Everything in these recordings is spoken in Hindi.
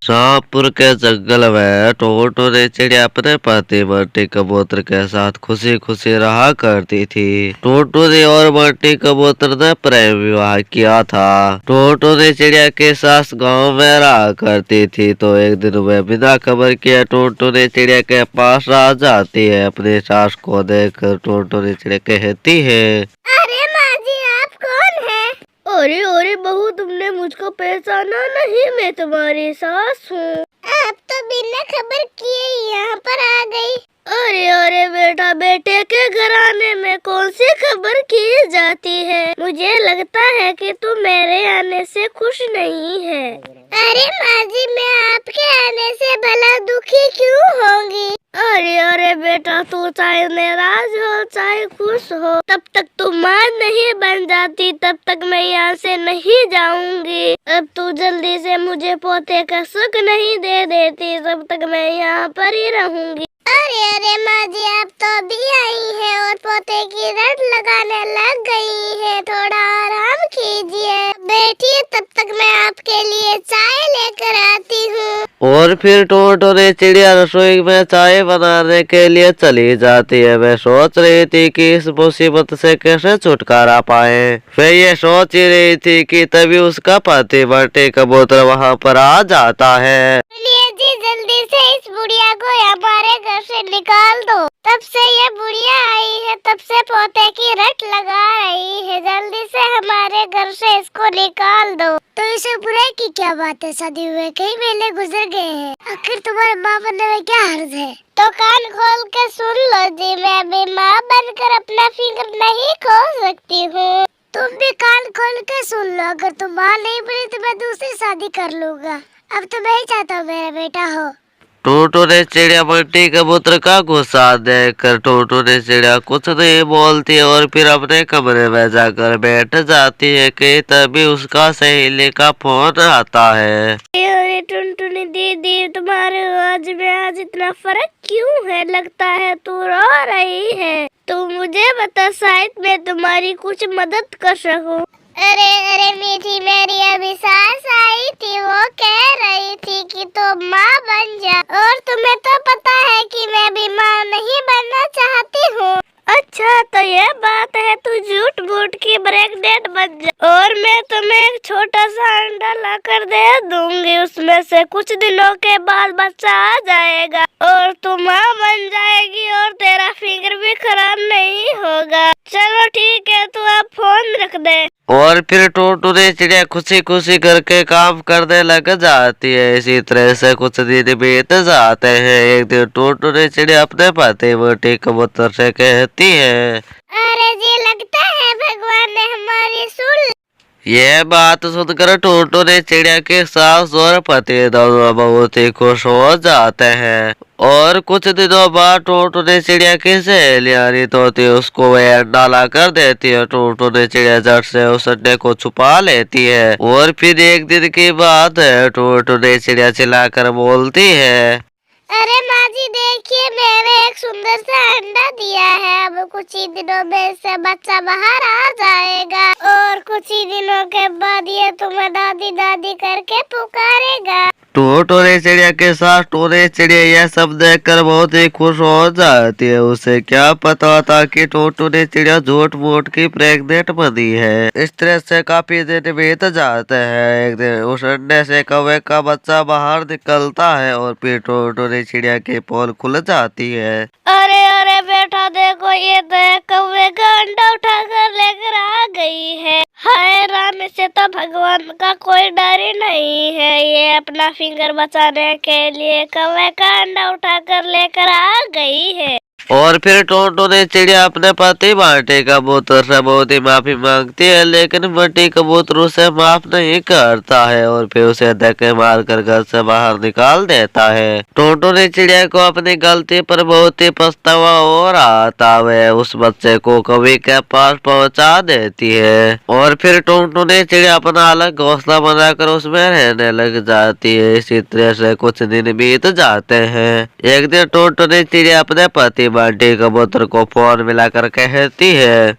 शाहपुर के जंगल में टोटो ने चिड़िया अपने पति बंटी कबूतर के साथ खुशी खुशी रहा करती थी। टोटो ने और बंटी कबूतर ने प्रेम विवाह किया था। टोटो ने चिड़िया के साथ गांव में रहा करती थी। तो एक दिन वह बिना खबर किए टोटो ने चिड़िया के पास आ जाती है। अपनी सास को देखकर टोटो ने चिड़िया कहती है, अरे माँ जी, आप कौन है? अरे बहू, तुमने मुझको पहचाना नहीं? मैं तुम्हारी सास हूँ। आप तो बिना खबर किए यहाँ पर आ गई। अरे बेटा, बेटे के घराने में कौन सी खबर की जाती है? मुझे लगता है कि तुम मेरे आने से खुश नहीं है। अरे माँ जी, मैं आपके आने से भला दुखी क्यों होंगी? अरे बेटा, तू चाहे नाराज हो चाहे खुश हो, तब तक तू माँ नहीं बन जाती तब तक मैं यहाँ से नहीं जाऊंगी। अब तू जल्दी से मुझे पोते का सुख नहीं दे देती तब तक मैं यहाँ पर ही रहूंगी। अरे माँ जी, आप तो अभी आई हैं और पोते की रट लगाने लग गई है। थोड़ा आराम कीजिए, बैठिए, तब तक मैं आपके लिए चाय लेकर आती हूँ। और फिर टोटो ने चिड़िया रसोई में चाय बनाने के लिए चली जाती है। वह सोच रही थी कि इस मुसीबत से कैसे छुटकारा पाए। वह ये सोच ही रही थी कि तभी उसका पति बंटी कबूतर वहाँ पर आ जाता है। जी, जल्दी से इस बुढ़िया को हमारे घर से निकाल दो। तब से ये बुढ़िया आई है, तब से पोते की रट लगा रही है। जल्दी से हमारे घर से इसको निकाल दो। तो इसे बुराई की क्या बात है? शादी हुए कई महीने गुजर गए हैं, आखिर तुम्हारे माँ बनने में क्या हर्ज है? तो कान खोल के सुन लो जी, मैं भी माँ बनकर अपना फिंगर नहीं खोल सकती हूँ। तुम भी कान खोल के सुन लो, अगर तुम माँ नहीं बनी तो मैं दूसरी शादी कर लूँगा। अब तो मैं ही चाहता हूँ मेरा बेटा हो। टोटो ने चिड़िया बंटी कबूतर का गुस्सा देखकर टोटो ने चिड़िया कुछ नहीं बोलती और फिर अपने कमरे में जाकर बैठ जाती है कि तभी उसका सहेली का फोन आता है। अरे टुनटुनी दीदी, तुम्हारे आवाज में आज इतना फर्क क्यों है? लगता है तू रो रही है। तू मुझे बता, शायद मैं तुम्हारी कुछ मदद कर सकूं। अरे मीठी, मेरी अभी सास आई थी, वो कह रही थी कि तू माँ बन जा, और तुम्हें तो पता है कि मैं भी माँ नहीं बनना चाहती हूँ। अच्छा, तो ये बात है, तू झूठ मूठ की प्रेग्नेंट बन जा और मैं तुम्हें एक छोटा सा अंडा ला कर दे दूंगी। उसमें से कुछ दिनों के बाद बच्चा आ जाएगा और तू माँ बन जाएगी और तेरा फिंगर भी खराब नहीं होगा। चलो ठीक है, तू अब फोन रख दे। और फिर टोटो ने चिड़िया खुशी खुशी करके काम करने लग जाती है। इसी तरह से कुछ दिन बीत जाते हैं। एक दिन टोटो ने चिड़िया अपने पति बंटी कबूतर से कहती है, अरे जी, लगता है भगवान ने हमारी सुन। यह बात सुनकर टोटो ने चिड़िया के सास और पति दोनों बहुत ही खुश हो जाते हैं। और कुछ दिनों बाद टोटो ने चिड़िया की सहेली यानी तोती उसको वह अंडा ला कर देती है। टोटो ने चिड़िया झट से उस अंडे को छुपा लेती है। और फिर एक दिन की बात है, टोटो ने चिड़िया चिल्लाकर बोलती है, अरे माँ जी, देखिए, मैंने एक सुंदर सा अंडा दिया है। अब कुछ ही दिनों में इससे बच्चा बाहर आ जाएगा और कुछ ही दिनों के बाद ये तुम्हें दादी दादी करके पुकारेगा। टोटो ने चिड़िया के साथ टोने चिड़िया यह सब देखकर बहुत ही खुश हो जाती है। उसे क्या पता था कि टोटो ने चिड़िया झूठ मूठ की प्रेग्नेंट बनी है। इस तरह से काफी दिन बीत जाते हैं। एक दिन उस अंडे से कौवे का बच्चा बाहर निकलता है और फिर टोटो ने चिड़िया की पोल खुल जाती है। अरे बेटा, देखो, ये तो कौवे का अंडा उठा कर लेकर आ गई है। हाय राम, इसे तो भगवान का कोई डर ही नहीं है। ये अपना फिंगर बचाने के लिए कौवे का अंडा उठा कर लेकर आ गई है। और फिर टोटो ने चिड़िया अपने पति बंटी कबूतर से बहुत ही माफी मांगती है, लेकिन बंटी कबूतर उसे माफ नहीं करता है और फिर उसे धक्के मारकर घर से बाहर निकाल देता है। टोटो ने चिड़िया को अपनी गलती पर बहुत ही पछतावा हो रहा था। वह उस बच्चे को कौवे के पास पहुंचा देती है और फिर टोटो ने चिड़िया अपना अलग घोंसला बनाकर उसमें रहने लग जाती है। इसी तरह से कुछ दिन बीत जाते हैं। एक दिन टोटो ने चिड़िया अपने पति बंटी कबूतर को फोन मिलाकर कहती है,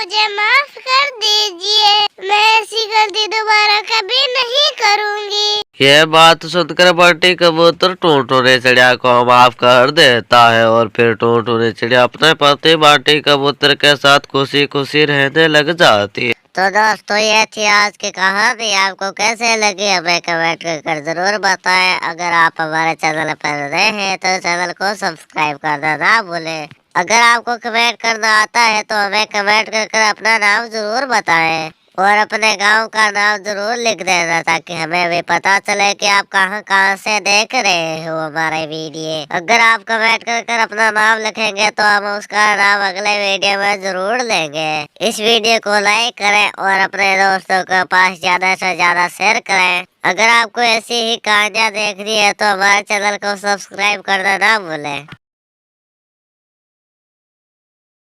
मुझे माफ कर दीजिए, मैं ऐसी गलती दोबारा कभी नहीं करूँगी। यह बात सुनकर बंटी कबूतर टूनटूनी चिड़िया को माफ कर देता है और फिर टूनटूनी चिड़िया अपने पति बंटी कबूतर के साथ खुशी खुशी रहने लग जाती है। तो दोस्तों ये थी आज की कहानी। आपको कैसे लगी हमें कमेंट कर जरूर बताएं। अगर आप हमारे चैनल पर नए हैं तो चैनल को सब्सक्राइब करना ना भूलें। अगर आपको कमेंट करना आता है तो हमें कमेंट कर अपना नाम जरूर बताएं और अपने गांव का नाम जरूर लिख देना ताकि हमें भी पता चले कि आप कहां से देख रहे हो हमारे वीडियो। अगर आप कमेंट कर अपना नाम लिखेंगे तो हम उसका नाम अगले वीडियो में जरूर लेंगे। इस वीडियो को लाइक करें और अपने दोस्तों के पास ज्यादा से ज्यादा शेयर करें। अगर आपको ऐसी ही कहानियाँ देखनी है तो हमारे चैनल को सब्सक्राइब करना ना भूलें।